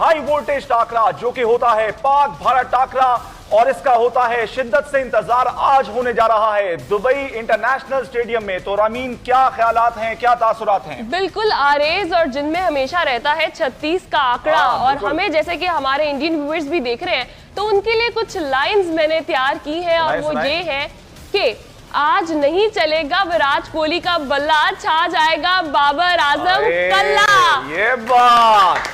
High voltage टाकरा जो कि होता है पाक भारत टाकरा, और इसका होता है शिद्दत से इंतजार आज होने जा रहा है दुबई इंटरनेशनल स्टेडियम में। तो रामीन, क्या ख्यालात हैं, क्या तासुरात हैं? बिल्कुल आरेज, और जिनमें हमेशा रहता है 36 का आंकड़ा, और हमें जैसे कि हमारे इंडियन व्यूअर्स भी देख रहे हैं तो उनके लिए कुछ लाइंस मैंने तैयार की है, और वो ये है कि आज नहीं चलेगा विराट कोहली का बल्ला, छा जाएगा बाबर आजम कल्ला। ये बात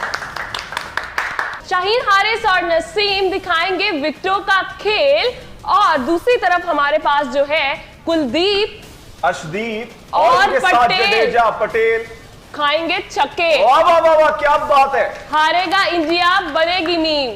शाहीन हारिस और नसीम दिखाएंगे विकेटों का खेल, और दूसरी तरफ हमारे पास जो है कुलदीप, अर्शदीप और पटेल खाएंगे छक्के। वाह वाह वाह वाह, क्या बात है। हारेगा इंडिया, बनेगी मीम।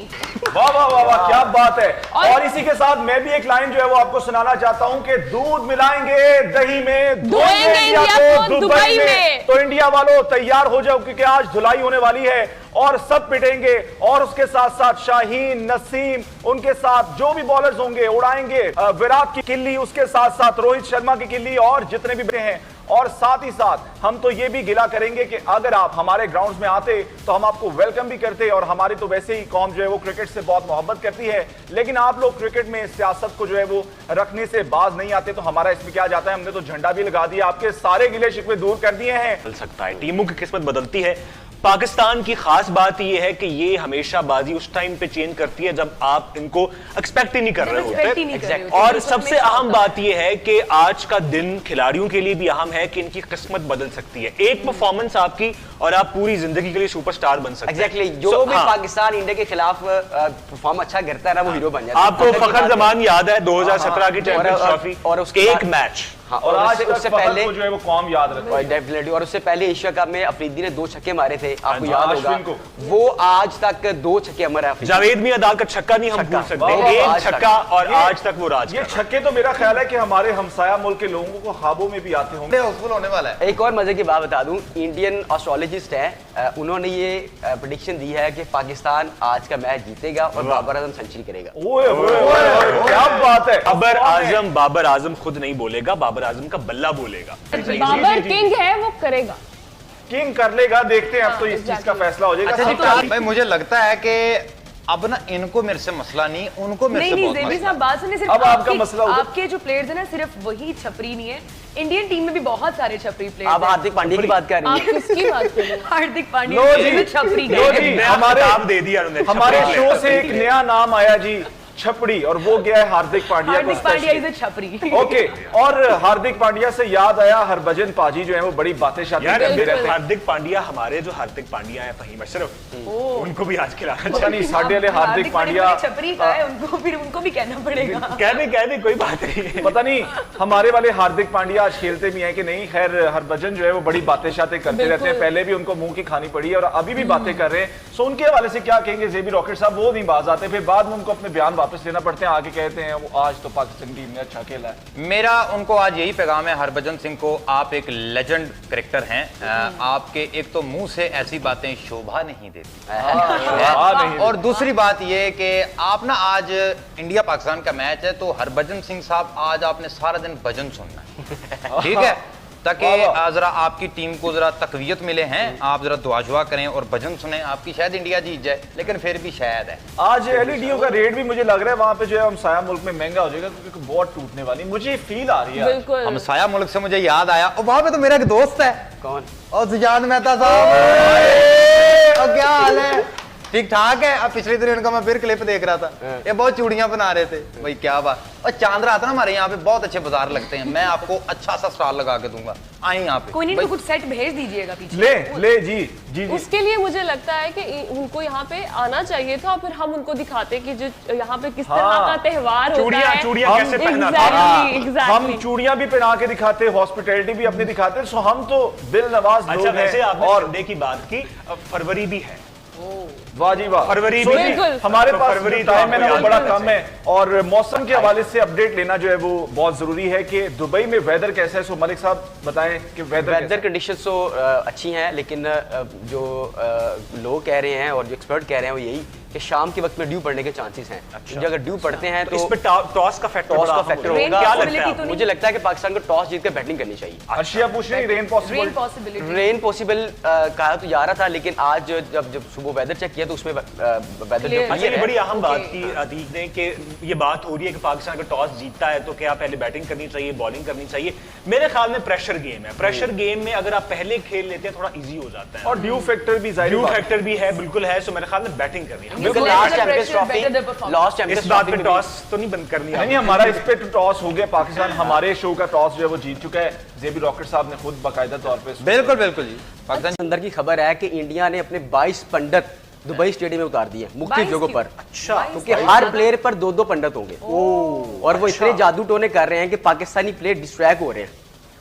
वाह वाह वाह वाह, क्या बात है। और इसी के साथ मैं भी एक लाइन जो है वो आपको सुनाना चाहता हूं कि दूध मिलाएंगे दही में, धोएंगे इंडिया को दुबई में। तो इंडिया वालों तैयार हो जाओ, क्योंकि आज धुलाई होने वाली है और सब पिटेंगे। और उसके साथ साथ शाहीन, नसीम, उनके साथ जो भी बॉलर्स होंगे उड़ाएंगे विराट की किल्ली, उसके साथ साथ रोहित शर्मा की किल्ली और जितने भी बचे हैं। और साथ ही साथ हम तो ये भी गिला करेंगे कि अगर आप हमारे ग्राउंड्स में आते तो हम आपको वेलकम भी करते, और हमारी तो वैसे ही कौम जो है वो क्रिकेट से बहुत मोहब्बत करती है, लेकिन आप लोग क्रिकेट में सियासत को जो है वो रखने से बाज नहीं आते। तो हमारा इसमें क्या जाता है, हमने तो झंडा भी लगा दिया, आपके सारे गिले शिकवे दूर कर दिए हैं। बदल सकता है, टीमों की किस्मत बदलती है। पाकिस्तान की खास बात यह है कि ये हमेशा बाजी उस टाइम पे चेंज करती है जब आप इनको एक्सपेक्ट ही नहीं कर रहे होते। और सबसे अहम बात यह है कि आज का दिन खिलाड़ियों के लिए भी अहम है कि इनकी किस्मत बदल सकती है। एक परफॉर्मेंस आपकी और आप पूरी जिंदगी के लिए सुपरस्टार बन सकते हैं। एग्जैक्टली, जो भी पाकिस्तान इंडिया के खिलाफ परफॉर्म अच्छा करता है ना, वो हीरो बन जाता है। आपको फखर जमान याद है 2017 की चैंपियंस ट्रॉफी और उसके एक मैच, और आज उससे पहले जो है वो कौम याद रखता है डेफिनेटली। और उससे पहले एशिया कप में अफरीदी ने 2 छक्के मारे थे, आपको याद होगा। वो आज तक 2 छक्के अमर है। जावेद मियांदाद का छक्का नहीं हम भूल सकते, एक छक्का, और आज तक वो राज। ये छक्के तो मेरा ख्याल है कि हमारे हमसाया मुल्क के लोगों को ख्वाबों में भी आते होंगे, हाउसफुल होने वाला है। एक और मजे की बात बता दूं, इंडियन एस्ट्रोलॉजिस्ट है, उन्होंने ये प्रेडिक्शन दी है कि पाकिस्तान आज का मैच जीतेगा और बाबर आजम सेंचुरी करेगा। क्या बात है। बाबर आजम खुद नहीं बोलेगा, बाबर आजम का बल्ला बोलेगा। बाबर किंग है, वो करेगा, किंग कर लेगा। देखते हैं अब तो इस चीज का फैसला हो जाएगा। भाई मुझे लगता है कि अब ना इनको मेरे से मसला नहीं, उनको मेरे से बहुत मसला। बात सुनिए, सिर्फ अब आपका मसला आपके जो प्लेयर्स हैं ना, सिर्फ वही छपरी नहीं है, इंडियन टीम में भी बहुत सारे छपरी प्लेयर्स आप हार्दिक पांड्या की बात कर रही हैं। आप किसकी बात कर रहे हैं? हार्दिक पांड्या छपरी हमारे शो से एक नया नाम आया जी, छपड़ी, और वो गया है हार्दिक पांड्या को। हार्दिक पांड्या इज अ छपरी। ओके, और हार्दिक पांड्या से याद आया हरभजन पाजी जो है वो बड़ी बातें शाती करते रहते हैं। हार्दिक पांड्या, हमारे जो हार्दिक पांड्या है फहीम अशरफ, उनको भी आज खिलाना पता नहीं, साढ़े वाले हार्दिक पांड्या छपरी का है, उनको फिर उनको भी कहना पड़ेगा। कह दे कोई बात नहीं। पता नहीं हमारे वाले हार्दिक पांड्या आज खेलते भी हैं कि नहीं। खैर, हरभजन जो है वो बड़ी बातें शातें करते रहते हैं, पहले भी उनको मुंह की खानी पड़ी है और अभी भी बातें कर रहे हैं। सो उनके हवाले से क्या कहेंगे जेबी रॉकेट साहब? वो नहीं बाज आते, फिर बाद में उनको अपने बयान वापस लेना पड़ते हैं, आगे कहते हैं वो आज तो पाकिस्तान टीम ने अच्छा खेला है। मेरा उनको आज यही पैगाम है, हरभजन सिंह को, आप एक लेजेंड क्रिकेटर हैं। आपके एक तो मुंह से ऐसी बातें शोभा नहीं देती, और दूसरी बात ये कि आप ना आज इंडिया पाकिस्तान का मैच है, तो हरभजन सिंह साहब आज आपने सारा दिन भजन सुनना है, ठीक है, ताकि जरा आपकी टीम को जरा तकवीयत मिले हैं। आप जरा दुआ करें और भजन सुने, आपकी शायद इंडिया जीत जाए, लेकिन फिर भी शायद है। आज एलईडीओ का रेट भी मुझे लग रहा है वहां पे जो है हमसाया मुल्क में महंगा हो जाएगा, क्योंकि बहुत टूटने वाली मुझे फील आ रही है। हमसाया मुल्क से मुझे याद आया, और वहां पे तो मेरा एक दोस्त है। कौन? और सुजान मेहता साहब, और क्या हाल है? ठीक ठाक है। अब पिछले दिन इनका मैं फिर क्लिप देख रहा था, ये बहुत चूड़ियां बना रहे थे। भाई क्या बात। और चांद रात ना हमारे यहाँ पे बहुत अच्छे बाजार लगते हैं, मैं आपको अच्छा सा स्टॉल लगा के दूंगा, आए यहाँ पे। कोई नहीं, तो कुछ सेट भेज दीजिएगा पीछे। ले जी। उसके लिए मुझे लगता है कि उनको यहाँ पे आना चाहिए था, फिर हम उनको दिखाते कि जो यहाँ पे किस तरह का त्योहार होता है, चूड़ियां कैसे पहना था। हम चूड़ियां भी पहना के दिखाते, हॉस्पिटैलिटी भी अपनी दिखाते। सो हम तो दिल नवाज लोग हैं। वैसे आपने संडे की बात की, फरवरी भी है। वाह जी वाह, फरवरी हमारे पास टाइम है ना वो बड़ा कम है, और मौसम के हवाले से अपडेट लेना जो है वो बहुत जरूरी है कि दुबई में वेदर कैसा है। सो मलिक साहब बताएं कि वेदर कंडीशंस तो अच्छी हैं, लेकिन जो लोग कह रहे हैं और जो एक्सपर्ट कह रहे हैं वो यही कि शाम के वक्त में ड्यू पड़ने के चांसेस हैं। इंडिया अगर ड्यू पड़ते हैं तो इस पे टॉस का फैक्टर Rain क्या लगता possibility है? तो नहीं? मुझे लगता है कि पाकिस्तान को टॉस जीत कर बैटिंग करनी चाहिए। अर्शिया पूछ रही rain rain possible. Possibility rain possible कहा तो जा रहा था, लेकिन आज जब सुबह वेदर चेक किया तो उसमें वेदर जो अच्छा, ये बड़ी अहम Okay. बात की अतीक ने कि ये बात हो रही है कि पाकिस्तान अगर टॉस जीतता है तो क्या पहले बैटिंग करनी चाहिए, बॉलिंग करनी चाहिए? मेरे ख्याल में प्रेशर गेम है। प्रेशर गेम में अगर आप पहले खेल लेते हैं थोड़ा इजी हो जाता है और ड्यू फैक्टर भी जाहिर ड्यू बात है। फैक्टर भी है, बिल्कुल है। सो मेरे ख्याल में बैटिंग करनी है। बिल्कुल Better last the champions pressure, better the trophy performance. Last इस चैंपियंस बात पे ट्रॉफी टॉस तो नहीं बंद करनी है। नहीं हमारा इस पे टॉस हो गया, पाकिस्तान हमारे शो का टॉस जो है वो जीत चुका है। जेबी रॉकेट साहब ने खुद बाकायदा तौर पे बिल्कुल बिल्कुल जी। पाकिस्तान अंदर की खबर है कि इंडिया ने अपने 22 पंडित दुबई स्टेडियम में उतार दिए मुख्तलिफ 22 जगहों पर। अच्छा, क्योंकि हर प्लेयर पर 2-2 पंडित होंगे और वो इतने जादू टोने कर रहे हैं कि पाकिस्तानी प्लेयर डिस्ट्रैक्ट हो रहे हैं।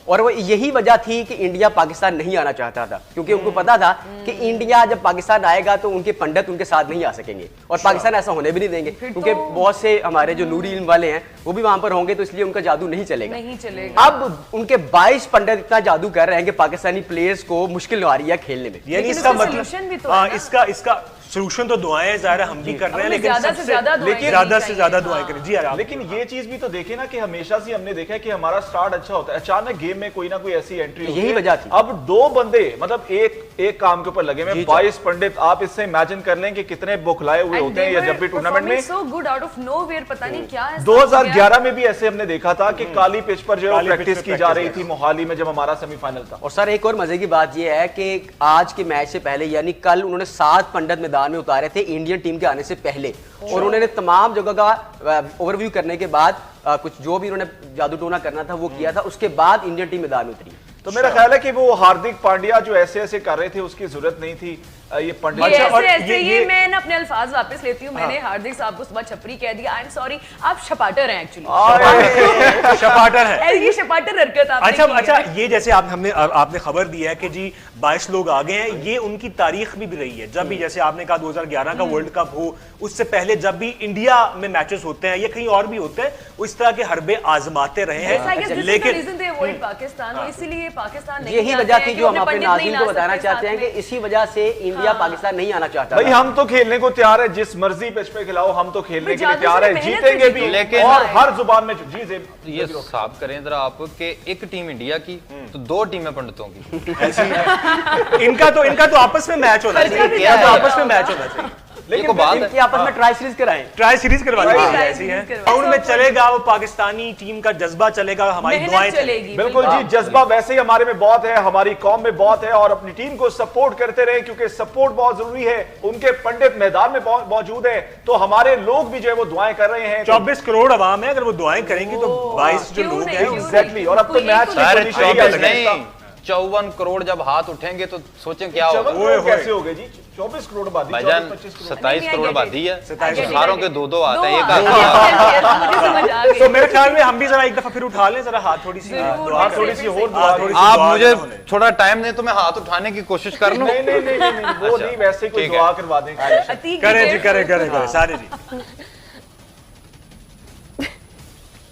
और वो यही वजह थी कि इंडिया पाकिस्तान नहीं आना चाहता था, क्योंकि उनको पता था कि इंडिया जब पाकिस्तान आएगा तो उनके पंडित उनके साथ नहीं आ सकेंगे और पाकिस्तान ऐसा होने भी नहीं देंगे, क्योंकि बहुत से हमारे जो नूरी इल्म वाले हैं वो भी वहां पर होंगे, तो इसलिए उनका जादू नहीं चलेगा। नहीं चलेगा। अब उनके 22 पंडित इतना जादू कर रहे हैं कि पाकिस्तानी प्लेयर्स को मुश्किल आ रही है खेलने में। यानी लेकिन इसका इसका मतलब solution भी तो है ना? इसका सोल्यूशन तो दुआएं हैं, ज़ाहिर है हम भी कर रहे हैं, हमें लेकिन ज्यादा से सबसे- ज्यादा दुआएं लेकिन करनी ज्यादा से चाहिए। ज्यादा दुआएं हाँ। करें। जी यार, लेकिन ये चीज भी तो देखे ना कि हमेशा से हमने देखा है कि हमारा स्टार्ट अच्छा होता है, अचानक गेम में कोई ना कोई ऐसी एंट्री होती यही है। वजह थी। अब 2 बंदे मतलब एक काम के ऊपर लगे हुए, 22 पंडित। आप इससे इमेजिन कर लें कि कितने बौखलाए हुए होते हैं ये जब भी टूर्नामेंट में। So good out of nowhere, पता नहीं क्या है। 2011 में भी ऐसे हमने देखा था कि काली पिच पर जो है काली पिच प्रैक्टिस पे की जा रही practice थी मोहाली में जब हमारा सेमीफाइनल था। और सर एक और मजे की बात यह है कि आज के मैच से पहले यानी कल उन्होंने 7 पंडित मैदान में उतारे थे इंडियन टीम के आने से पहले, और उन्होंने तमाम जगह का ओवरव्यू करने के बाद कुछ जो भी उन्होंने जादू टोना करना था वो किया था, उसके बाद इंडियन टीम मैदान में उतरी। तो मेरा ख्याल है कि वो हार्दिक पांड्या जो ऐसे कर रहे थे उसकी जरूरत नहीं थी। ये पंडित ये और ऐसे ये- मैं ना अपने अल्फाज वापस लेती हूँ। मैंने हार्दिक साहब को सुबह छपरी कह दिया। आई एम सॉरी, आप शपाटर हैं एक्चुअली। शपाटर है। ये शपाटर हरकत आपने अच्छा की है। अच्छा, ये जैसे आपने खबर दी है कि जी 22 लोग आ गए हैं, ये उनकी तारीख भी रही है। जब भी जैसे आपने कहा 2011 का वर्ल्ड कप हो, उससे पहले जब भी इंडिया में मैचेस होते हैं या कहीं और भी होते हैं, वो इस तरह के हरबे आजमाते रहे Yes, I guess हैं। this is the लेकिन reason they avoid Pakistan, इसीलिए पाकिस्तान नहीं यही आते वजह हैं थी कि जो हम अपने अपने पंडित नहीं नाज़रीन ला को बताना सकते चाहते हैं साथ कि में। इसी वजह से इंडिया पाकिस्तान नहीं आना चाहता भाई था। हम तो खेलने को तैयार है, जिस मर्जी पिच पे खिलाओ हम तो खेलने भाई के लिए ज्यादा तैयार से है, मेहनत जीतेंगे से भी। जीतो। लेकिन- और हर जुबान में जी ये साफ करें जरा आप कि एक टीम इंडिया की तो 2 टीमें पंडितों की। इनका तो आपस में मैच होना खर्चा भी चाहिए। इनका तो ज्यादा आपस में होगा। मैच होना चाहिए। ये को बात है। इनकी आपस में ट्राई सीरीज कराएं। ट्राई सीरीज करवा दी ट्राई ऐसी है। सीरीज करवा दी। ग्राउंड में चलेगा वो पाकिस्तानी टीम का जज्बा चलेगा, हमारी दुआएं मेहनत चलेगी। चलेगी। बिल्कुल जी, जज्बा वैसे ही हमारे में बहुत है, हमारी कौम में बहुत है, और अपनी टीम को सपोर्ट करते रहे क्योंकि सपोर्ट बहुत जरूरी है। उनके पंडित मैदान में मौजूद है, तो हमारे लोग भी जो है वो दुआएं कर रहे हैं। 24 करोड़ आवाम है, अगर वो दुआएं करेंगी तो 22 जो क्यों लोग नहीं, हैं क्यों एग्जैक्टली। और अब तो कोई एक मैच तो की अरे पोजीशन ही 24 अलग है। नहीं 54 करोड़ जब हाथ उठेंगे तो सोचें क्या होगा। 54 करोड़ कैसे हो गए जी? 24 करोड़ आबादी, भाईजान 24-25 करोड़। 27 करोड़ आबादी है, 27 सारों के 2-2 आते हैं, एक दो आते हैं। मुझे समझ आ गई। तो मेरे ख्याल में हम भी जरा एक दफा फिर उठा लें, जरा हाथ थोड़ी सी जरूर, दुआ फिर थोड़ी से, सी फिर और से। दुआ थोड़ी सी आप दुआ मुझे ना होने। थोड़ा टाइम दें तो मैं हाथ उठाने की कोशिश कर लूं। नहीं वो नहीं, वैसे कोई ठीक है। दुआ करवा दें। अतीक करें जी जी, करें सारे जी।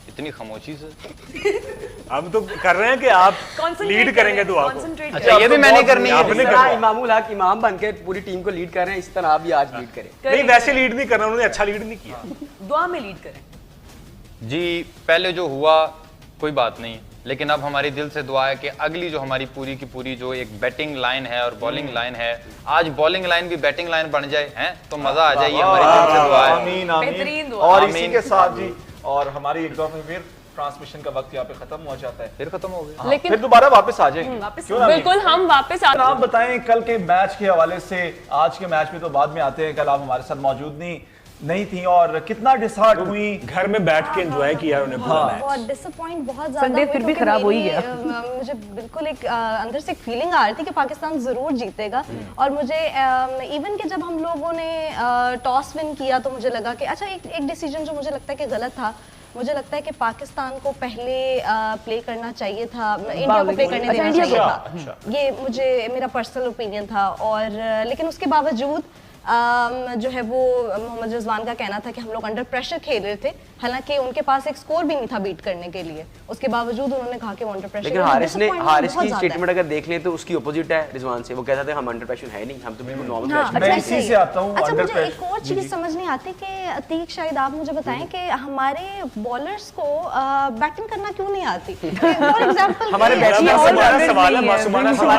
इतनी खामोशी से हम तो कर रहे हैं कि आप Concentrate लीड करेंगे दुआ को। Concentrate अच्छा ये भी मैंने करनी है। आपने जिस करवा। तरह इमामुल हक इमाम बन के पूरी टीम को लीड कर रहे हैं, इस तरह आप भी आज लीड करें। नहीं वैसे लीड नहीं करना, उन्होंने अच्छा लीड नहीं किया। दुआ में लीड करें। जी पहले जो हुआ कोई बात नहीं, लेकिन अब हमारी दिल से दुआ है कि अगली जो हमारी पूरी की पूरी जो एक बैटिंग लाइन है और बॉलिंग लाइन है, आज बॉलिंग लाइन भी बैटिंग लाइन बन जाए हैं तो मजा आ जाए। ये हमारी दिल से दुआ है। आमीन बेहतरीन आमीन। दुआ। और इसी आमीन। के साथ जी, और हमारी एक दफा फिर ट्रांसमिशन का वक्त यहाँ पे खत्म हो जाता है, फिर खत्म हो गया। लेकिन फिर दोबारा वापस आ जाएंगे। वापस क्यों ना? बिल्कुल हम वापस आ आप बताएं कल के मैच के हवाले से। आज के मैच में तो बाद में आते हैं, कल आप हमारे साथ मौजूद नहीं थी और कितना डिसहार्ट हुई। घर में बैठ के एंजॉय किया उन्हें पूरा मैच। बहुत डिसअपॉइंट बहुत ज्यादा संडे हुई, फिर भी क्योंकि खराब हो ही मेरी, गया। मुझे बिल्कुल एक अंदर से एक फीलिंग आ रही थी कि पाकिस्तान जरूर जीतेगा। और मुझे इवन कि जब हम लोगों ने टॉस विन किया तो मुझे लगा कि अच्छा एक डिसीजन जो मुझे लगता है कि गलत था। मुझे लगता है कि पाकिस्तान को पहले प्ले करना चाहिए था, इंडिया को प्ले करने अच्छा, देना इंडिया चाहिए को। था। ये मुझे मेरा पर्सनल ओपिनियन था। और लेकिन उसके बावजूद जो है वो मोहम्मद रिजवान का कहना था कि हम लोग अंडर प्रेशर खेल रहे थे, हालांकि उनके पास एक स्कोर भी नहीं था बीट करने के लिए। उसके बावजूद उन्होंने कहा कि वो अंडर प्रेशर। लेकिन हारिस की स्टेटमेंट अगर देख लें तो उसकी अपोजिट है रिजवान से। वो कहता था हम अंडर प्रेशर है नहीं, हम तो बिल्कुल नॉर्मल हाँ, प्रेशर मैं अच्छा, इसी सही। से आता हूँ, अच्छा under मुझे pressure। एक और चीज समझ नहीं आती कि अतीक शायद आप मुझे बताएं कि हमारे बॉलर्स को बैटिंग करना क्यों नहीं आती। फॉर एग्जांपल हमारे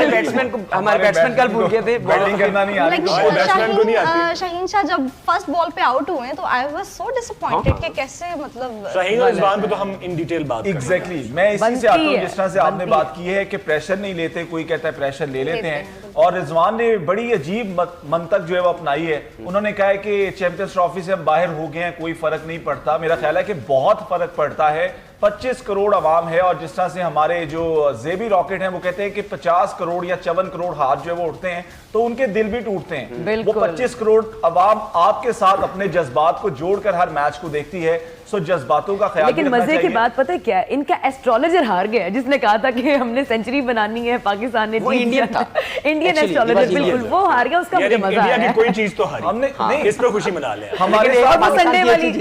बैट्समैन कल भूल गए थे बैटिंग करना नहीं आती। शाहीन शाह जब फर्स्ट बॉल पे आउट हुए तो आई वाज सो डिसअपॉइंटेड कि कैसे मतलब शाहीन और रिजवान पे तो हम इन डिटेल बात करेंगे। एग्जैक्टली मैं इसी से आता हूँ जिस तरह से आपने बात की है कि प्रेशर नहीं लेते, कोई कहता है प्रेशर ले लेते हैं। और रिजवान ने बड़ी अजीब मंतक जो है वो अपनाई है। उन्होंने कहा है कि चैंपियंस ट्रॉफी से हम बाहर हो गए हैं, कोई फर्क नहीं पड़ता। मेरा ख्याल है कि बहुत फर्क पड़ता है। 25 करोड़ आवाम है और जिस तरह से हमारे जो जेबी रॉकेट हैं वो कहते हैं कि 50 करोड़ या 54 करोड़ हाथ जो है वो उठते हैं तो उनके दिल भी टूटते हैं। वो 25 करोड़ आवाम आपके साथ अपने जज्बात को जोड़कर हर मैच को देखती है। सो जज्बातों का ख्याल लेकिन मजे की बात पता है क्या है, इनका एस्ट्रोलॉजर हार गया जिसने कहा था कि हमने सेंचुरी बनानी है, पाकिस्तान ने इंडियन था, इंडियन एस्ट्रोलॉजर बिल्कुल वो हार गया। उसका मुझे मजा आया। इंडिया की कोई चीज तो हारी हमने नहीं इस पर खुशी मना ले। हमारे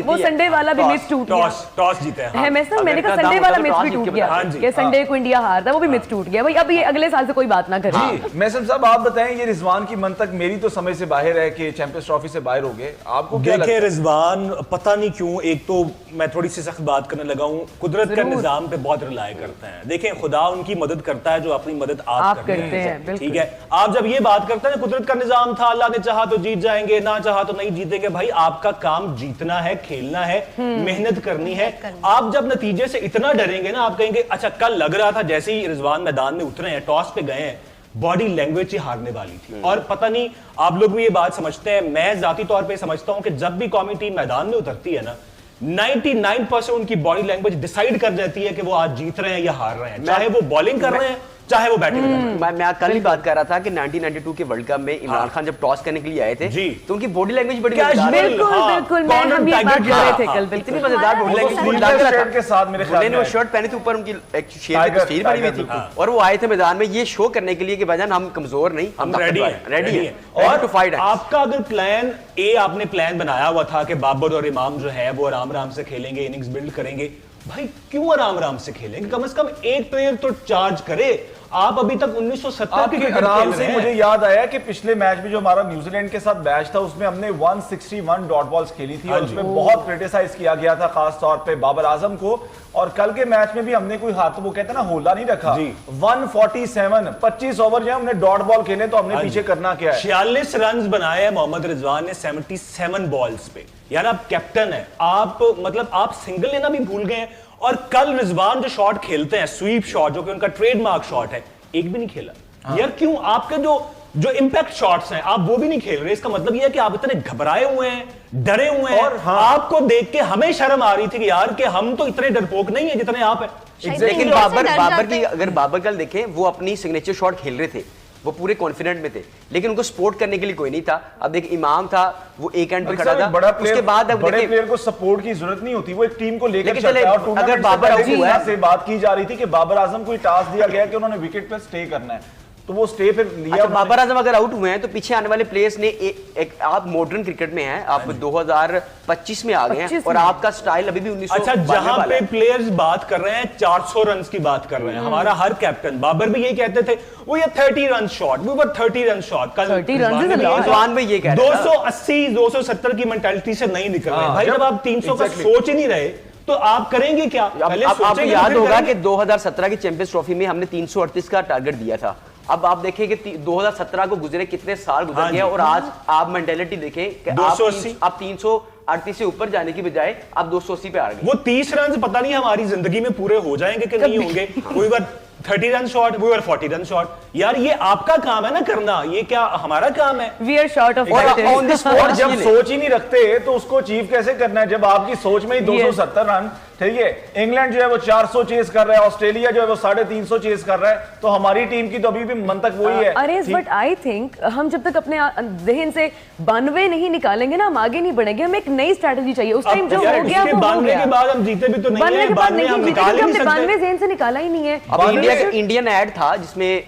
वो संडे वाला भी मैच टूट गया। टॉस जीते हैं। मैंने कहा संडे वाला मैच भी टूट गया कि संडे को इंडिया हारता, वो भी मैच टूट गया। भाई अब ये अगले साल से कोई बात ना करें। मैसम साहब आप बताएं, ये रिजवान की मंतक मेरी तो समझ से बाहर है कि चैंपियंस ट्रॉफी से बाहर हो गए, आपको क्या लगता है? रिजवान पता नहीं क्यों, एक तो मैं थोड़ी सी सख्त बात करने लगा हूं, कुदरत का निजाम पे बहुत रिलाय करते हैं। देखें खुदा उनकी मदद करता है जो अपनी मदद आप करते हैं। ठीक है, आप जब ये बात करते हैं कुदरत का निजाम था, अल्लाह ने चाहा तो जीत जाएंगे, ना चाहा तो नहीं जीतेंगे। भाई आपका काम जीतना है, खेलना है, मेहनत करनी है। आप जब नतीजे से इतना डरेंगे ना, आप कहेंगे अच्छा कल लग रहा था जैसे ही रिजवान मैदान में उतरे हैं, टॉस पे गए हैं, बॉडी लैंग्वेज ही हारने वाली थी। और पता नहीं आप लोग भी ये बात समझते हैं, मैं जाती तौर पे समझता हूं कि जब भी कौमी टीम मैदान में उतरती है ना 99% उनकी बॉडी लैंग्वेज डिसाइड कर जाती है कि वो आज जीत रहे हैं या हार रहे हैं, चाहे वो बॉलिंग कर रहे हैं चाहे वो बैटिंग कर रहे हैं। मैं कल ही बात कर रहा था कि 1992 के वर्ल्ड कप में इमरान खान जब टॉस करने के लिए आए थे तो उनकी बॉडी लैंग्वेज बड़ी मजेदार है। बिल्कुल हम ये बात कर रहे थे कल, इतनी मजेदार बॉडी लैंग्वेज के साथ मेरे ख्याल में वो शर्ट पहनी थी, ऊपर उनकी एक शेर की तस्वीर बनी हुई थी और वो आए थे मैदान में ये शो करने के लिए कि भाईजान हम कमजोर नहीं, हम रेडी हैं और टू फाइट। आपका अगर प्लान ए आपने प्लान बनाया हुआ था कि बाबर और इमाम जो है वो आराम से खेलेंगे, इनिंग्स बिल्ड करेंगे, भाई क्यों आराम से खेलेंगे? कम से कम एक प्लेयर तो चार्ज करे। आप अभी तक 1970 की आराम से मुझे याद आया कि पिछले मैच में जो हमारा न्यूजीलैंड के साथ मैच था उसमें हमने 161 डॉट बॉल्स खेली थी और उसमें बहुत क्रिटिसाइज किया गया था खास तौर पे बाबर आजम को। और कल के मैच में भी हमने कोई हाथ वो कहते हैं ना होला नहीं रखा। 147 25 ओवर जो हमने डॉट बॉल खेले तो हमने पीछे करना क्या है। 46 रन बनाए हैं मोहम्मद रिजवान ने 77 बॉल्स पे। यार आप कैप्टन है, आप मतलब आप सिंगल लेना भी भूल गए हैं। और कल रिजवान जो शॉट खेलते हैं, स्वीप शॉट जो कि उनका ट्रेडमार्क शॉट है, एक भी नहीं खेला। यार क्यों? आपके जो इंपैक्ट शॉट्स हैं आप वो भी नहीं खेल रहे। इसका मतलब ये है कि आप इतने घबराए हुए हैं, डरे हुए हैं। और आपको देख के हमें शर्म आ रही थी कि यार कि हम तो इतने डरपोक नहीं है जितने आप हैं। लेकिन बाबर की अगर बाबर कल देखें वो अपनी सिग्नेचर शॉट खेल रहे थे, वो पूरे कॉन्फिडेंट में थे, लेकिन उनको सपोर्ट करने के लिए कोई नहीं था। अब देखिए इमाम था, वो एक एंड पे खड़ा था, उसके बाद अब बड़े प्लेयर को सपोर्ट की जरूरत नहीं होती, वो एक टीम को लेकर चलता है। और अगर बाबर आउट हुआ से बात की जा रही थी कि बाबर आजम को टास्क दिया गया कि उन्होंने विकेट पे स्टे करना है, तो वो स्टे फिर लिया। बाबर आजम अगर आउट हुए हैं तो पीछे आने वाले प्लेयर्स ने एक आप मॉडर्न क्रिकेट में हैं, आप 2025 में आ गए हैं और आपका स्टाइल अभी भी 1900। अच्छा, जहां पे प्लेयर्स बात कर रहे हैं 400 रन की बात कर रहे हैं, हमारा हर कैप्टन बाबर भी यही कहते थे, वो ये 30 रन शॉट, वो 30 रन शॉट। कल रिजवान में ये कह रहा था 280 270 की मेंटालिटी से नहीं निकल रहे भाई। जब आप 300 का सोच ही नहीं रहे तो आप करेंगे क्या? पहले आपको याद होगा कि 2017 की चैंपियंस ट्रॉफी में हमने 338 का टारगेट दिया था। अब आप देखें कि 2017 को गुजरे कितने साल गुजर गए और आज आप मेंटालिटी देखें कि 280 आप 338 से ऊपर जाने की बजाय आप 280 पे आ गए। वो 30 रन पता नहीं हमारी जिंदगी में पूरे हो जाएंगे कि नहीं होंगे। कोई बार 30 run short, we are 40 run short. यार ये आपका काम है ना करना, ये क्या हमारा काम है? We are short of on the spot. जब सोच ही नहीं रखते तो उसको अचीव कैसे करना है? जब आपकी सोच में ही 270 रन, ठीक है, इंग्लैंड जो है वो 400 चेस कर रहा है, ऑस्ट्रेलिया जो है वो 350 चेस कर रहा है, तो हमारी टीम की तो अभी भी मंतक वही है। अरे बट आई थिंक हम जब तक अपने जहन से 92 नहीं निकालेंगे ना, हम आगे नहीं बढ़ेंगे। हमें एक नई स्ट्रेटजी चाहिए। उस टाइम जो हो गया वो हो गया। के बाद हम जीते भी तो नहीं है, बाद में हम निकाल ही नहीं सकते। 92 जहन से निकाला ही नहीं है। अब इंडियन ऐड था जिसमें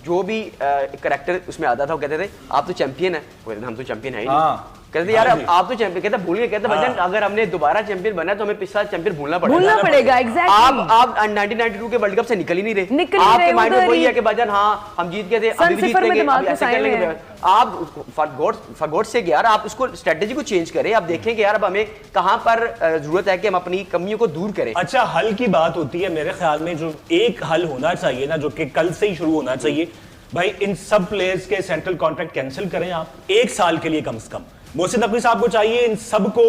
जो भी कैरेक्टर उसमें आता था वो कहते थे आप तो चैंपियन है, हम तो चैंपियन है ही नहीं। कहते यार आप तो चैंपियन, कहते भूल गए, कहते भाईजान अगर हमने दोबारा चैंपियन बना तो हमें पिछला चैंपियन भूलना पड़ेगा। एग्जैक्टली आप 1992 के वर्ल्ड कप से निकल ही नहीं रहे, आपके माइंड में वही है कि भाईजान हाँ हम जीत गए थे, अभी भी जीतेंगे, आप फॉर गॉड से यार आप उसको स्ट्रेटेजी को चेंज करें, आप देखें कि यार अब हमें कहां पर जरूरत है कि हम अपनी कमियों को दूर करें। अच्छा, हल की बात होती है मेरे ख्याल में, जो एक हल होना चाहिए ना, जो कि कल से ही शुरू होना चाहिए, भाई इन सब प्लेयर्स के सेंट्रल कॉन्ट्रैक्ट कैंसिल करें आप 1 साल के लिए कम से कम। मोहसिन नकवी साहब को चाहिए इन सबको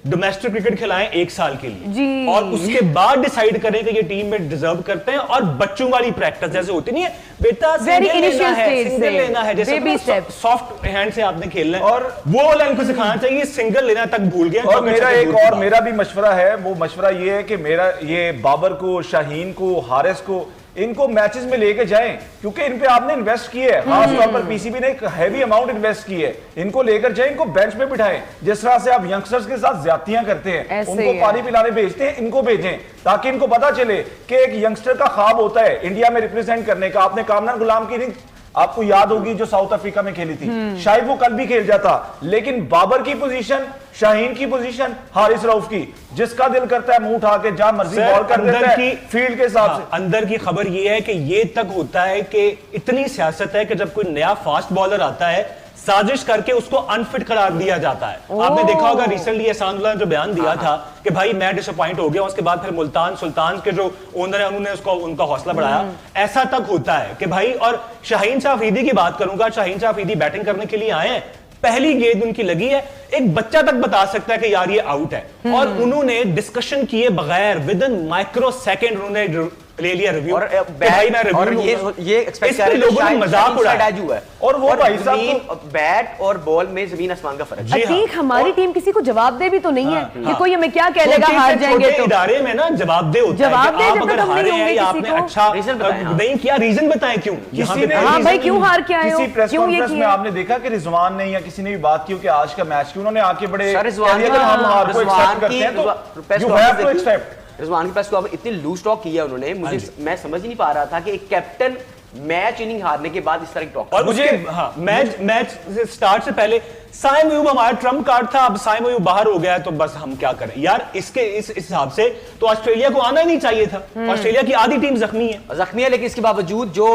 डोमेस्टिक क्रिकेट खिलाएं 1 साल के लिए जी। और उसके बाद डिसाइड करें कि ये टीम में डिजर्व करते हैं, और बच्चों वाली प्रैक्टिस जैसे होती नहीं है बेटा, सिंगल लेना है जैसे सॉफ्ट हैंड से आपने खेलना है, और वो वाला इनको सिखाना चाहिए, सिंगल लेना तक भूल गए। और मेरा एक और मेरा भी मशवरा है, वो मशवरा ये है कि मेरा ये बाबर को, शाहीन को, हारिस को, इनको मैचेस में लेके जाएं, क्योंकि इन पे आपने इन्वेस्ट किए है, खासतौर पर पीसीबी ने एक हैवी अमाउंट इन्वेस्ट की है, इनको लेकर जाएं, इनको बेंच पे बिठाएं। जिस तरह से आप यंगस्टर्स के साथ ज्यादतियां करते हैं, उनको पानी पिलाने भेजते हैं, इनको भेजें ताकि इनको पता चले कि एक यंगस्टर का ख्वाब होता है इंडिया में रिप्रेजेंट करने का। आपने कामरान गुलाम की आपको याद होगी जो साउथ अफ्रीका में खेली थी, शायद वो कल भी खेल जाता, लेकिन बाबर की पोजीशन, शाहीन की पोजीशन, हारिस रऊफ की, जिसका दिल करता है मुंह उठा के जहां मर्जी बॉल कर देता है फील्ड के हिसाब से। अंदर की खबर ये है कि ये तक होता है कि इतनी सियासत है कि जब कोई नया फास्ट बॉलर आता है, साजिश करके उसको अनफिट करार दिया जाता है। आपने देखा होगा रिसेंटली एहसानुल्लाह ने जो बयान दिया था कि भाई मैं डिसअपॉइंट हो गया, उसके बाद फिर मुल्तान सुल्तान के जो ओनर है उन्होंने उसको उनका हौसला बढ़ाया। ऐसा तक होता है कि भाई, और शाहीन शाह अफरीदी की बात करूंगा, शाहीन शाह अफरीदी बैटिंग करने के लिए आए हैं, पहली गेंद उनकी लगी है, एक बच्चा तक बता सकता है कि यार ये आउट है, और उन्होंने डिस्कशन किए बगैर विद इन माइक्रो सेकंड उन्होंने ले लिया रिव्यू, और भाई मैं रिव्यू, और ये एक्सपेक्ट कर रहे हैं लोगों ने मजाक उड़ाया है, और वो भाई साहब बैट और बॉल में जमीन आसमान का फर्क है। अतीक हमारी टीम किसी को जवाब दे भी तो नहीं है कि कोई हमें क्या कह लेगा हार जाएंगे तो। इदारे में ना जवाब दे होता है, जवाब दे, आप अगर हारे हैं या आपने अच्छा नहीं किया, रीजन बताएं क्यों, हाँ भाई क्यों हार के आए हो, किसी प्रेस कॉन्फ्रेंस में आपने देखा कि रिजवान ने या किसी ने भी बात की कि आज का मैच की, उन्होंने आके बड़े हम हार को एक्सेप्ट करते हैं, तो you have to accept. Rizwan के पास को इतनी लूज टॉक किया उन्होंने, मुझे मैं समझ ही नहीं पा रहा था कि एक कैप्टन मैच इनिंग हारने के बाद इस तरह की टॉक। और मुझे मैच स्टार्ट से पहले साइम अयूब हमारा ट्रम्प कार्ड था, अब साइम अयूब बाहर हो गया तो बस हम क्या करें यार। इसके इस हिसाब से तो ऑस्ट्रेलिया को आना ही नहीं चाहिए था, ऑस्ट्रेलिया की आधी टीम जख्मी है, लेकिन इसके बावजूद जो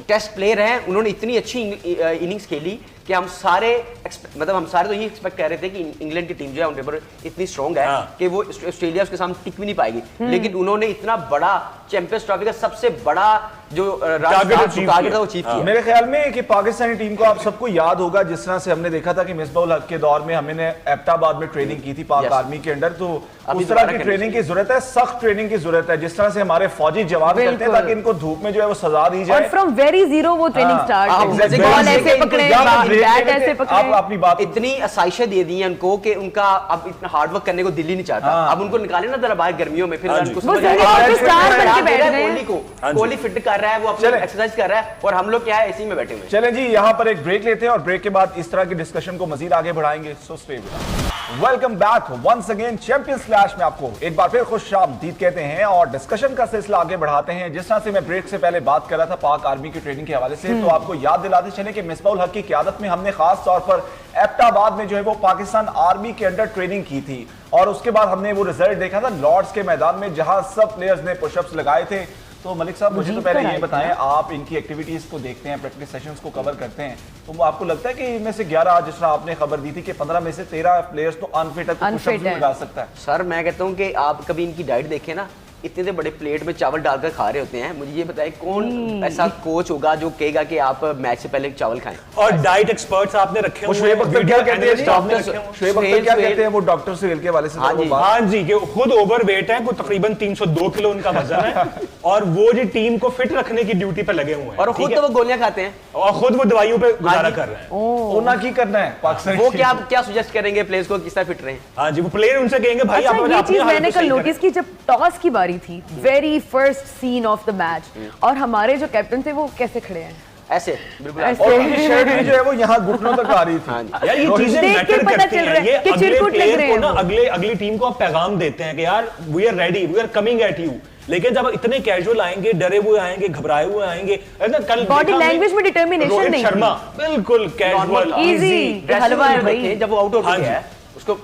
टेस्ट प्लेयर हैं उन्होंने इतनी अच्छी इनिंग्स खेली कि हम सारे तो ये एक्सपेक्ट कर रहे थे कि इंग्लैंड की टीम जो है उन पेपर इतनी स्ट्रांग है कि वो ऑस्ट्रेलिया उसके सामने टिक भी नहीं पाएगी, लेकिन उन्होंने इतना बड़ा चैंपियंस ट्रॉफी का सबसे बड़ा जो टारगेट था वो अचीव किया। मेरे ख्याल में कि पाकिस्तानी टीम को आप सबको याद होगा, जिस तरह से हमने देखा था कि मिसबाउल हक के दौर में हमने एबटाबाद में ट्रेनिंग की थी पाक आर्मी के अंडर, तो उस तरह की ट्रेनिंग की जरूरत है, सख्त ट्रेनिंग की जरूरत है, जिस तरह से हमारे फौजी जवान करते हैं ताकि इनको धूप में जो है वो सजा दी जाए। और फ्रॉम वेरी जीरो वो ट्रेनिंग स्टार्ट, बॉल ऐसे पकड़े, बैट ऐसे पकड़े। आप अपनी बात इतनी आसाइशें दे दी हैं उनको कि उनका अब इतना हार्ड वर्क करने को दिल ही नहीं चाहता। अब उनको निकाले ना जरा बाहर गर्मियों में, फिर उनको समझ कोहली फिट कर रहा है, वो अपनी एक्सरसाइज कर रहा है, और हम लोग क्या है इसी में बैठे हुए। चलें जी, यहाँ पर एक ब्रेक लेते हैं और ब्रेक के बाद इस तरह की डिस्कशन को मजीद आगे बढ़ाएंगे। So stay with us. Welcome back once again champions flash में आपको एक बार फिर खुशामदीद कहते हैं और डिस्कशन का सिलसिला आगे बढ़ाते हैं। जिस तरह से मैं ब्रेक से पहले बात कर रहा था पाक आर्मी की ट्रेनिंग के हवाले से, तो आपको याद दिलाते चले कि मिसबाउल हक की क़यादत में हमने खास तौर पर एबटाबाद में जो है वो पाकिस्तान आर्मी के अंडर ट्रेनिंग की थी, और उसके बाद हमने वो रिजल्ट देखा था लॉर्ड्स के मैदान में जहां सब प्लेयर्स ने पुशअप्स लगाए थे। तो मलिक साहब मुझे तो पहले ये बताएं, आप इनकी एक्टिविटीज को देखते हैं, प्रैक्टिस सेशंस को कवर करते हैं, तो आपको लगता है कि इनमें से 11, जिस तरह आपने खबर दी थी कि 15 में से 13 प्लेयर्स तो अनफिट है, तो पुशअप्स भी लगा सकता है? सर मैं कहता हूं कि आप कभी इनकी डाइट देखें ना, इतने बड़े प्लेट में चावल डालकर खा रहे होते हैं। मुझे ये बताएं कौन ऐसा कोच होगा जो कहेगा कि आप मैच से पहले चावल खाएं? और डाइट एक्सपर्ट्स आपने रखे हुए, शुएब अख्तर क्या कहते हैं, शुएब अख्तर क्या कहते हैं, वो डॉक्टर सुहेल के वाले से हाँ जी कि खुद ओवरवेट है, तकरीबन 302 किलो उनका वजन है, और वो जो टीम को फिट रखने की ड्यूटी पे लगे हुए हैं, और खुद तो वो गोलियां खाते हैं, और खुद वो दवाइयों पे गुजारा कर रहे हैं। होना की करना है पाकिस्तान, वो क्या सजेस्ट करेंगे प्लेयर्स को किस तरह फिट रहे? हाँ जी, वो प्लेयर उनसे कहेंगे भाई आप ये चीज मैंने कल नोटिस की, जब टॉस की बारी थी, very first scene of the match, और हमारे जो कैप्टन थे वो कैसे खड़े हैं, ऐसे बिल्कुल ऐसे। और उनकी शर्ट भी जो है वो यहाँ घुटनों तक आ रही थी। यार ये चीजें देख के मैटर पता करती चल रहा हैं। है ये कि अगले चिरकुट लग प्लेयर रहे को हैं ना वो। अगली टीम को आप पैगाम देते हैं कि यार we are ready, we are coming at you. लेकिन जब इतने कैजुअल आएंगे, डरे हुए आएंगे, घबराए हुए आएंगे, कल बॉडी लैंग्वेज में डिटर्मिनेशन रोहित नहीं शर्मा बिल्कुल कैजुअल इजी हलवा है भाई। जब वो आउट हो हाँ गया है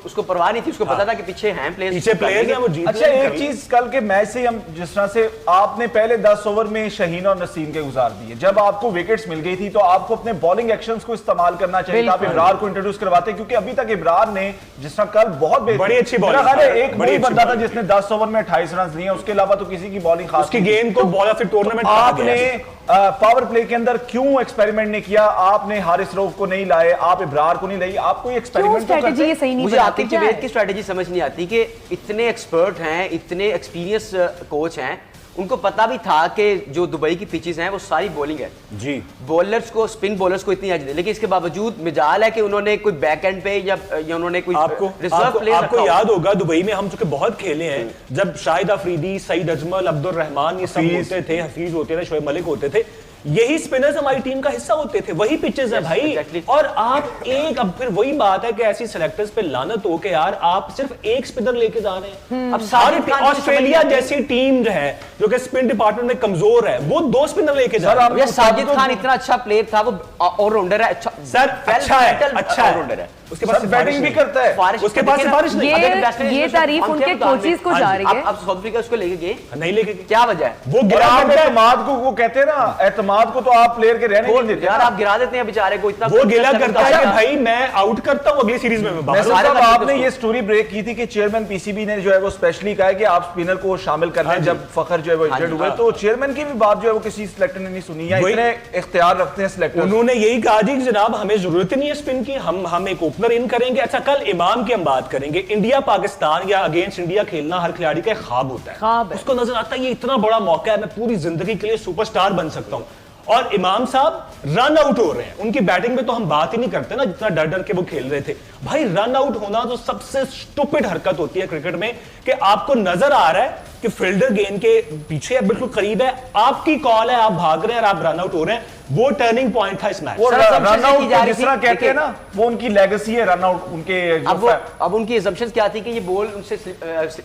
उसको परवाह नहीं थी, उसको पता था कि पीछे हैं प्लेयर्स, पीछे प्लेयर्स हैं वो जीत अच्छा लेंगे एक कभी। चीज कल के मैच से हम जिस तरह से आपने पहले 10 ओवर में शाहीन और नसीम के गुजार दिए, जब आपको विकेट्स मिल गई थी तो आपको अपने बॉलिंग एक्शंस को इस्तेमाल करना चाहिए था। आप इब्रार को इंट्रोड्यूस करवाते, क्योंकि अभी तक इब्रार ने जिस तरह कल बहुत बड़ी अच्छी bowling मेरा ख्याल है थी। एक बड़ी वही अच्छी बंदा था bowling। जिसने 10 ओवर में 28 रन दिए, उसके अलावा तो किसी की बॉलिंग खास उसकी नहीं थी। गेंद को बॉल ऑफ द टूर्नामेंट कहा गया आपने है। पावर प्ले के अंदर क्यों एक्सपेरिमेंट नहीं किया? आपने हारिस रऊफ को नहीं लाए, आप इब्रार को नहीं लाई, आप कोई क्यों एक्सपेरिमेंट तो स्ट्रेटेजी ये करते। सही नहीं मुझे बनाती आतिफ क्या जवेद है? की स्ट्रेटेजी समझ नहीं आती कि इतने एक्सपर्ट हैं, इतने एक्सपीरियंस कोच हैं, उनको पता भी था कि जो दुबई की पिचेस हैं वो सारी बॉलिंग है जी। बॉलर्स को, स्पिन बॉलर्स को इतनी एज दे, लेकिन इसके बावजूद मिजाल है कि उन्होंने कोई बैक एंड पे या उन्होंने कोई रिजर्व प्लेयर आपको याद होगा दुबई में हम चूंकि बहुत खेले हैं, जब शाहिद अफरीदी, सईद अजमल, अब्दुल रहमान ये सब होते थे, हफीज होते थे, शोएब मलिक होते थे, यही स्पिनर्स हमारी टीम का हिस्सा होते थे, वही पिचेस है भाई। exactly. और आप एक, अब फिर वही बात है कि ऐसी सेलेक्टर्स पे लानत हो के यार आप सिर्फ एक स्पिनर लेके जा रहे हैं। अब सारी ऑस्ट्रेलिया जैसी टीम जो है जो कि स्पिन डिपार्टमेंट में कमजोर है, वो 2 स्पिनर लेके जा रहे हैं। ये साजिद खान इतना अच्छा प्लेयर था, वो ऑलराउंडर है, अच्छा सर अच्छा है, अच्छा ऑलराउंडर है, उसके पास बैटिंग भी करता है, उसके पास सिफारिश नहीं। ये तारीफ उनके कोचेस को जा रही है। अब साउथ अफ्रीका उसको लेके गए, नहीं लेके क्या वजह है? वो और गिरा आप करता है। एतमाद को, वो कहते हैं ना, एतमाद को तो आप प्लेयर के रहने नहीं देते यार ना। आप गिरा देते हैं बेचारे को, इतना वो गिला करता है कि अच्छा। भाई मैं आउट करता हूं, अगली सीरीज में मैं बाहर महसूस हूं। साहब, सारे आपने बच्चे ये स्टोरी ब्रेक की थी कि चेयरमैन पीसीबी ने जो है वो स्पेशली कहा है कि आप स्पिनर को शामिल कर लें जब फखर जो है वो इंजर्ड हुए, तो चेयरमैन की भी बात जो है वो किसी सिलेक्टर ने नहीं सुनी, या वही- इतने इख्तियार रखते हैं सिलेक्टर। उन्होंने यही कहा जी कि जनाब हमें जरूरत ही नहीं है स्पिन की, हम एक ओपनर इन करेंगे। अच्छा कल इमाम की हम बात करेंगे, इंडिया पाकिस्तान या अगेंस्ट इंडिया खेलना हर खिलाड़ी का एक ख्वाब होता है, ख्वाब है। उसको नजर आता है ये इतना बड़ा मौका है, मैं पूरी जिंदगी के लिए सुपरस्टार बन सकता हूं। और इमाम साहब रन आउट हो रहे हैं, उनकी बैटिंग में तो हम बात ही नहीं करते ना, जितना डर डर के वो खेल रहे थे। भाई रन आउट होना तो सबसे स्टूपिड हरकत होती है क्रिकेट में, कि आपको नजर आ रहा है कि फील्डर गेंद के पीछे है, बिल्कुल करीब है, आपकी कॉल है, आप भाग रहे हैं और आप रन आउट हो रहे हैं। वो टर्निंग पॉइंट था इस मैच। वो सर, assumption रन की आउट जा रही जिस तरह थी, कहते हैं ना, वो उनकी लेगेसी है रन आउट उनके जो अब उनकी assumptions क्या थी कि ये बॉल उनसे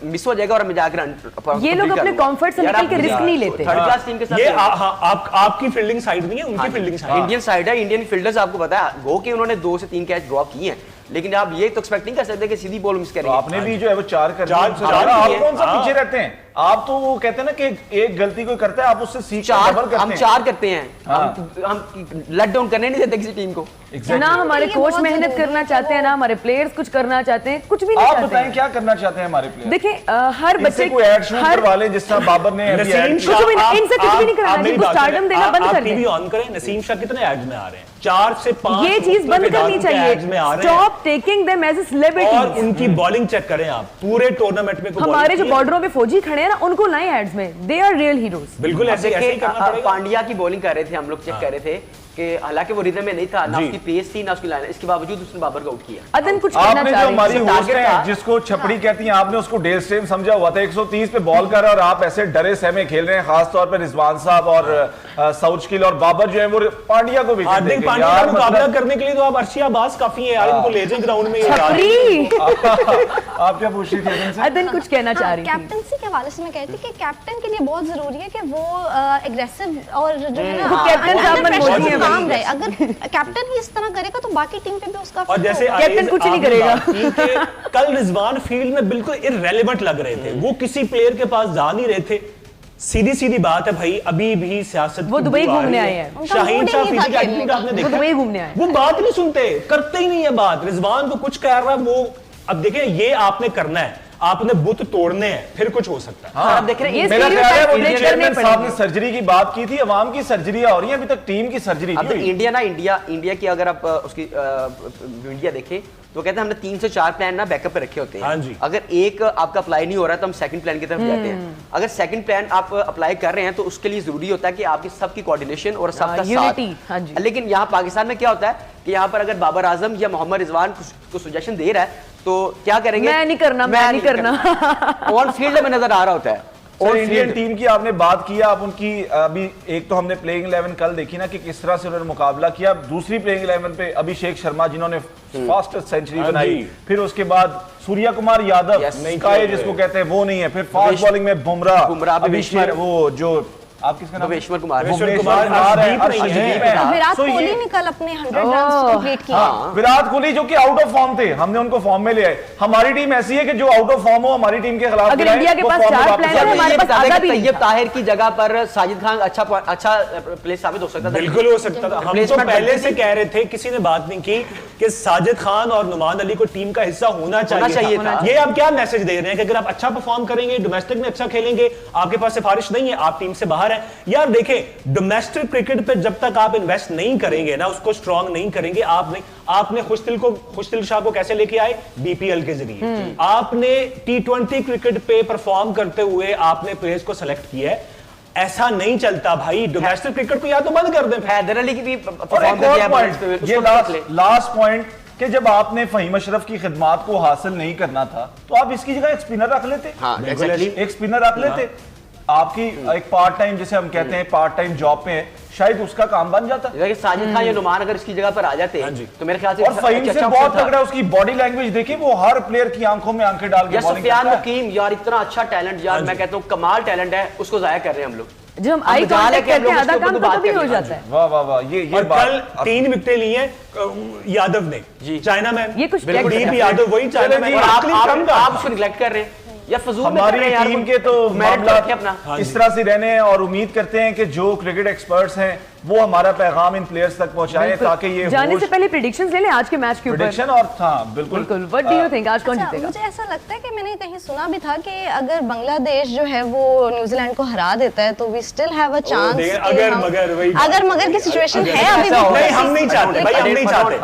मिस हो जाएगा और हमें जाकर ये लोग अपने comfort से निकल के risk नहीं लेते। थर्ड क्लास टीम के साथ ये आपकी फील्डिंग साइड नहीं है, उनकी फील्डिंग साइड। इंडियन साइड है, इंडियन फील्डर्स आपको पता है गो कि उन्होंने 2 से 3 कैच ड्रॉप किए हैं, लेकिन आप ये तो एक्सपेक्ट नहीं कर सकते कि सीधी बॉल मिस तो करेंगे। आपने भी जो है वो 4 कर चार दिए। चार आप किए। कौन सा हाँ। पीछे रहते हैं? आप तो वो कहते हैं ना कि एक गलती कोई करता है आप उससे सीख कर चार डबल करते हम हैं। 4 करते हैं, हम लेट डाउन करने नहीं देते किसी टीम को। ना हमारे ये कोच बहुत मेहनत जरूरी करना है, चाहते हैं, ना हमारे प्लेयर्स कुछ करना चाहते हैं, कुछ भी नहीं आप चाहते बताएं हैं। क्या करना चाहते हैं हमारे प्लेयर? देखिए हर इनसे बच्चे कोई ऐड शूट करवा लें, जिस तरह बाबर ने अभी नसीम ऐड शाह, कुछ भी नहीं, आप- इनसे कुछ भी नहीं आप- कराना, आप मेरी इनको बात stardom सुनें। देना बंद आप कर दें। टीवी ऑन करें, नसीम शाह कितने एड्स में आ रहे हैं? 4 से 5 ये चीज बंद करनी चाहिए। एड्स में आ रहे हैं। Stop taking them as a और सेलिब्रिटी। उनकी बॉलिंग चेक करें आप, पूरे टूर्नामेंट में हमारे जो बॉर्डरों पे फौजी खड़े हैं ना, उनको लाएं एड्स में, दे आर रियल हीरोज। बिल्कुल ऐसे ऐसे ही करना पड़ेगा। पांड्या की बॉलिंग कर रहे थे हम लोग, चेक कर रहे थे कि हालांकि वो रिदम में नहीं था, ना जी। उसकी पेस थी ना उसकी लाइन, इसके बावजूद उसने बाबर को आउट किया। अदन कुछ कहना आपने चाह जो रही हमारी थी। होस्ट टारगेट है था। जिसको छपड़ी कहती हैं, आपने उसको डेल स्टेम समझा हुआ था, 130 पे बॉल कर रहा है और आप ऐसे डरे सहमे खेल रहे हैं, खास तौर पर रिजवान साहब और साउचकिल और बाबर जो है वो पांड्या को विकेट हार्दिक देंगे। पांड्या का यार मुकाबला मतलब करने के लिए तो आप अर्शी अब्बास काफी है यार, इनको ले जाएं ग्राउंड में। छपरी। आप क्या पूछ रही थी अदन से? अदन कुछ कहना चाह रही थी। कैप्टनसी के हवाले से मैं कहती थी कि कैप्टन के लिए बहुत जरूरी है कि वो एग्रेसिव और जो है ना वो कैप्टन साहब under pressure मनमोहनी है से काम भाई। रहे। अगर कैप्टन ही इस तरह करेगा तो बाकी टीम पे भी उसका और जैसे effect होगा। कैप्टन अरेज कुछ नहीं आपने करेगा। बात की कि कल रिजवान फील्ड में बिल्कुल इररेलेवेंट लग रहे थे, वो किसी प्लेयर के पास जा नहीं रहे थे। सीधी सीधी बात है भाई, अभी भी सियासत वो की दुबई बू आ घूमने रही आए है। हैं। उनका शाहीन मूड ही शाह नहीं था फिजिकल खेलने एटीट्यूड का। आपने वो देखा, दुबई घूमने आए। वो बात नहीं सुनते, करते ही नहीं है बात। रिजवान तो कुछ कह रहा है, वो अब देखिए ये आपने करना है, आपने बुत तोड़ने हैं, फिर कुछ हो सकता है। हाँ, आप देख रहे हैं ये मेरा ख्याल है वो stereotype break चेयरमैन करने साहब ने पड़ेंगे। सर्जरी की बात की थी, अवाम की सर्जरियां हो रही हैं, अभी तक टीम की सर्जरी अब नहीं तो हुई। इंडिया की अगर आप उसकी मीडिया देखें तो कहते हैं हमने 3 से 4 प्लान ना बैकअप पे रखे होते हैं। हाँ जी। अगर एक आपका अप्लाई नहीं हो रहा तो हम सेकंड प्लान की तरफ जाते हैं। अगर सेकंड प्लान आप अप्लाई कर रहे हैं तो उसके लिए जरूरी होता है कि आपकी सबकी कोऑर्डिनेशन और सबका unity, हाँ जी। साथ। लेकिन यहाँ पाकिस्तान में क्या होता है कि यहाँ पर अगर बाबर आजम या मोहम्मद रिजवान को सजेशन दे रहा है तो क्या करेंगे? मैं नहीं करना, मैं नहीं करना। ऑन फील्ड में नजर आ रहा होता है और इंडियन टीम की आपने बात किया, आप उनकी अभी एक तो हमने प्लेइंग 11 कल देखी ना कि किस तरह से उन्होंने मुकाबला किया। दूसरी प्लेइंग 11 पे अभिषेक शर्मा जिन्होंने फास्टेस्ट सेंचुरी बनाई, फिर उसके बाद सूर्य कुमार यादव स्काई जिसको कहते हैं वो नहीं है, फिर फास्ट बॉलिंग में बुमराह, अभिषेक वो जो आप किसका नाम? भुवनेश्वर कुमार विराट कोहली ने कल अपने 100 रन कंप्लीट किए। विराट कोहली जो कि आउट ऑफ फॉर्म थे, हमने उनको फॉर्म में ले आए। हमारी टीम ऐसी है कि जो आउट ऑफ फॉर्म हो हमारी टीम के खिलाफ अगर इंडिया के पास 4 प्लेयर है, हमारे पास आधा भी तैयब ताहिर की जगह पर साजिद खान अच्छा प्लेस साबित हो सकता था। बिल्कुल हो सकता था। हम तो पहले से कह रहे थे, किसी ने बात नहीं की कि साजिद खान और नुमान अली को टीम का हिस्सा होना चाहिए था। ये आप क्या मैसेज दे रहे हैं कि अगर आप अच्छा परफॉर्म करेंगे, डोमेस्टिक में अच्छा खेलेंगे, आपके पास सिफारिश नहीं है, आप टीम से बाहर हैं। यार देखें, डोमेस्टिक क्रिकेट पे जब तक आप इन्वेस्ट नहीं करेंगे ना, उसको स्ट्रांग नहीं करेंगे, आपने खुशदिल शाह को कैसे लेके आए? बीपीएल के जरिए। आपने टी20 क्रिकेट पे परफॉर्म करते हुए आपने प्लेयर्स को सेलेक्ट किया है। ऐसा नहीं चलता भाई, डोमेस्टिक क्रिकेट को या तो बंद कर दें। हैदर अली की भी ये लास्ट पॉइंट कि जब आपने फहीम अशरफ की खिदमात को हासिल नहीं करना था तो आप इसकी जगह एक स्पिनर रख लेते। एक स्पिनर रख लेते। आपकी एक पार्ट टाइम, जिसे हम कहते हैं पार्ट टाइम जॉब पे है, शायद उसका काम बन जाता। साजिद खान या नुमान अगर इसकी जगह पर आ जाते तो मेरे ख्याल से और फहीम से बहुत तगड़ा, उसकी बॉडी लैंग्वेज देखिए, वो हर प्लेयर की आंखों में आंखें डाल के बॉलिंग करता है। हकीम यार इतना अच्छा टैलेंट, यार मैं कहता हूँ कमाल टैलेंट है, उसको जाया कर रहे हैं हम लोग। जब हम आई कांटेक्ट करते हैं आधा काम तो भी हो जाता है। वाह वाह वाह, ये कल 3 विकेटें ली हैं यादव ने, चाइना में। ये कुछ यादव वही चाइना में, आप उसको निगलेक्ट कर रहे हैं या फजूल हमारी टीम के तो मामला अपना इस तरह से रहने हैं। और उम्मीद करते हैं कि जो क्रिकेट एक्सपर्ट्स हैं वो हमारा पैगाम इन प्लेयर्स तक पहुंचाएं ताकि ये जाने से पहले प्रेडिक्शंस ले लें आज के मैच के ऊपर। प्रेडिक्शन और बिल्कुल व्हाट डू यू थिंक आज कौन जीतेगा? मुझे ऐसा लगता है कि मैंने कहीं सुना भी था कि अगर बांग्लादेश जो है वो न्यूजीलैंड को हरा देता है तो we still have a chance. अगर मगर की सिचुएशन है अभी भी। हम नहीं चाहते भाई, हम नहीं चाहते।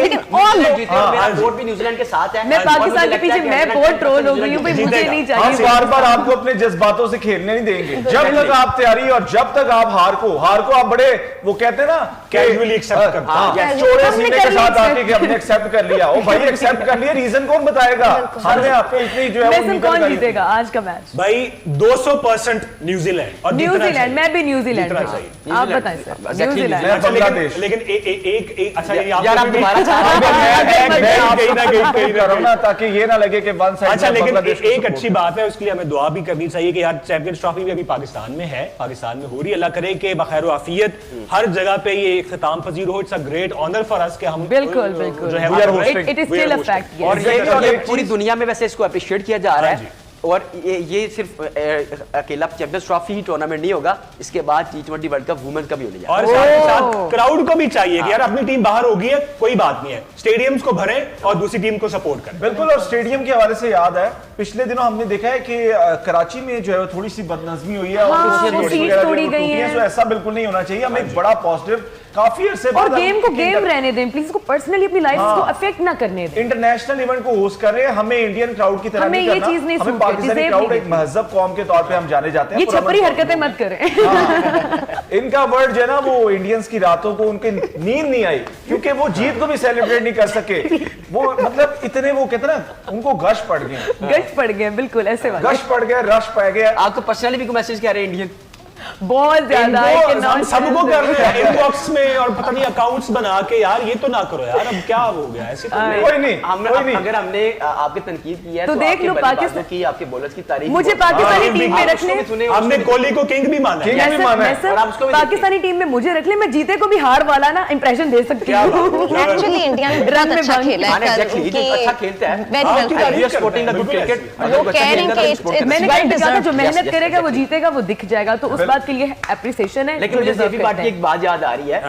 लेकिन और मेरा वोट भी न्यूजीलैंड के साथ है। मैं पाकिस्तान के पीछे मैं बहुत ट्रोल हो गई हूं, मुझे नहीं चाहिए। बार बार आपको अपने जज्बातों से खेलने नहीं देंगे जब तक आप तैयारी और जब तक आप हार को आप बड़े वो कहते हैं ना कैजुअली एक्सेप्ट करते हैं, चोरे सीने के साथ आके कि हमने एक्सेप्ट कर लिया। ओ भाई एक्सेप्ट कर लिया, रीजन कौन बताएगा? हमें आप पे इतनी जो है वो कौन जीतेगा आज का मैच? भाई 200% न्यूजीलैंड। और न्यूजीलैंड, मैं भी न्यूजीलैंड। आप बताएं सर। न्यूजीलैंड, बांग्लादेश। लेकिन एक अच्छा यार आप दोबारा ताकि ये ना लगे कि वन साइड। अच्छा, लेकिन एक अच्छी बात है, उसके लिए हमें दुआ भी करनी चाहिए कि यार चैंपियंस ट्रॉफी भी अभी पाकिस्तान में है, पाकिस्तान में हो रही है। अल्लाह करे कि बखैर आफियत हर जगह पे ये इख्तिताम पजीर हो। It's a great honour for us कि हम बिल्कुल जो है it is still a fact. और ये पूरी दुनिया में वैसे इसको अप्रिशिएट किया जा रहा है। और ये सिर्फ अकेला चैंपियंस ट्रॉफी ही टूर्नामेंट नहीं होगा, इसके बाद T20 वर्ल्ड कप वुमेन का भी होने जा रहा है। और साथ ही साथ क्राउड को भी चाहिए कि यार अपनी टीम बाहर होगी है, कोई बात नहीं है, स्टेडियम्स को भरें और दूसरी टीम को सपोर्ट करें। बिल्कुल। और स्टेडियम के हवाले से याद है, पिछले दिनों हमने देखा है कि कराची में जो है थोड़ी सी बदनज़मी हुई है और तोड़ी गई है। तो ऐसा बिल्कुल नहीं होना चाहिए। हमें एक बड़ा पॉजिटिव काफी अरसे और गेम को गेम रहने दें प्लीज, इसको पर्सनली अपनी लाइफ को अफेक्ट ना करने दें। इंटरनेशनल इवेंट को होस्ट कर रहे हैं, हमें इंडियन क्राउड की तरह नहीं करना। ये चीज नहीं हमें पाकिस्तानी क्राउड एक महजब कौम के तौर पे हम जाने जाते हैं। ये छपरी हरकतें मत करें। इनका वर्ड जो है ना, वो इंडियंस की रातों को उनकी नींद नहीं आई क्योंकि वो जीत को भी सेलिब्रेट नहीं कर सके। वो मतलब इतने वो कहते ना, उनको गश पड़ गए, बिल्कुल ऐसे गश पड़ गए, रश पड़ गया। आपको पर्सनली भी कोई मैसेज कह रहे हैं इंडियन? बहुत ज्यादा हम सबको कर रहे हैं इनबॉक्स में और पता नहीं अकाउंट्स बना के। यार ये तो ना करो यार, अब क्या हो गया? ऐसे तो कोई नहीं। अगर हमने आपके तनकीद की है तो देख लो, पाकिस्तान की आपके बॉलर्स की तारीफ, मुझे पाकिस्तानी टीम में रखने, हमने कोहली को किंग भी माना है। पाकिस्तानी टीम में मुझे रख ले, मैं जीते को भी हार वाला ना इंप्रेशन दे सकती हूँ। एक्चुअली इंडिया ने बहुत अच्छा खेला है, अच्छा खेलता है। मैंने कहा जो मेहनत करेगा वो जीतेगा, वो दिख जाएगा। तो उस बात के लिए एप्रिसिएशन है। लेकिन मुझे जेबी बात की एक बात याद आ रही है।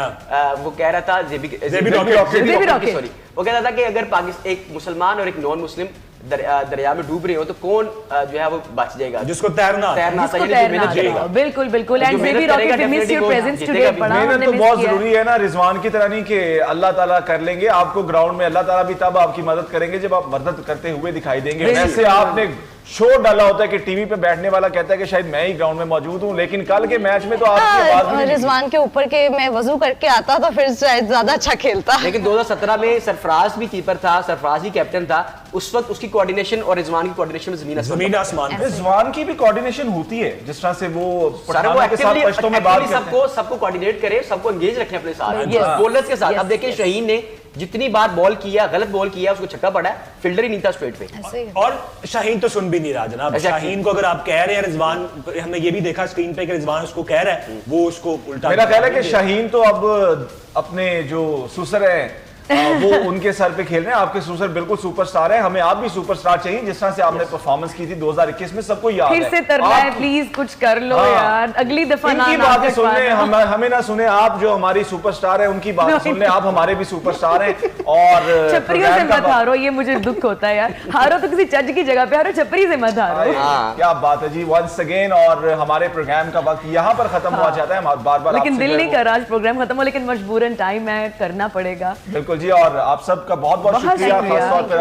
वो कह रहा था जेबी रॉकेट, सॉरी, वो कह रहा था कि अगर पाकिस्तान एक मुसलमान और एक नॉन मुस्लिम दरिया में डूब रहे हो तो कौन जो है वो बच जाएगा? जिसको तैरना आता। बिल्कुल बिल्कुल। And JB rocket we miss your presence today. मेहनत तो बहुत जरूरी है ना, रिजवान की तरह नहीं कि अल्लाह ताला कर लेंगे आपको ग्राउंड में। अल्लाह ताला भी तब आपकी मदद करेंगे जब आप मदद करते हुए दिखाई देंगे। वैसे आपने शो डाला होता है कि टीवी पे बैठने वाला कहता है कि शायद मैं ही ग्राउंड में मौजूद हूं, लेकिन कल के मैच में तो आपकी आवाज भी नहीं रिजवान के ऊपर के मैं वजू करके आता तो फिर शायद ज्यादा अच्छा खेलता। लेकिन 2017 में सरफराज भी कीपर था, सरफराज ही कैप्टन था, उस वक्त उसकी कोऑर्डिनेशन और रिजवान की कोऑर्डिनेशन में जमीन आसमान। रिजवान की भी कोऑर्डिनेशन होती है, जिस तरह से वो सर वो के साथ पश्तों में बात करते हैं। सबको कोऑर्डिनेट करे, सबको एंगेज रखें अपने साथ, बॉलर्स के साथ। अब देखिए शाहीन ने जितनी बार बॉल किया, गलत बॉल किया, उसको छक्का पड़ा है, फील्डर ही नहीं था स्ट्रेट पे। और शाहीन तो सुन भी नहीं रहा जनाब। शाहीन को अगर आप कह रहे हैं रिजवान, हमने ये भी देखा स्क्रीन पे कि रिजवान उसको कह रहा है, वो उसको उल्टा। मेरा ख्याल है कि शाहीन तो अब अपने जो सुसर है वो उनके सर पे खेल रहे हैं। आपके सुसर बिल्कुल सुपरस्टार है, हमें आप भी सुपरस्टार चाहिए, जिस तरह से आपने परफॉर्मेंस की थी 2021 में, सबको याद है। फिर से तरना है, प्लीज कुछ कर लो यार, अगली दफा ना इनकी बातें सुन ले, हमें ना सुने। आप जो हमारी सुपरस्टार है उनकी बात सुन ले, आप हमारे भी सुपरस्टार हैं। और छपरियों से मत हारो, ये मुझे दुख होता है यार। हारो तो किसी चज की जगह पे हारो, छपरी से मत हारो। क्या बात है जी, वंस अगेन। और हमारे प्रोग्राम का वक्त यहाँ पर खत्म हुआ जाता है। हम बार-बार लेकिन दिल नहीं कर रहा आज प्रोग्राम खत्म हो, लेकिन मजबूरन टाइम है, करना पड़ेगा। बिल्कुल जी। और आप सबका बहुत बहुत शुक्रिया, खास तौर पर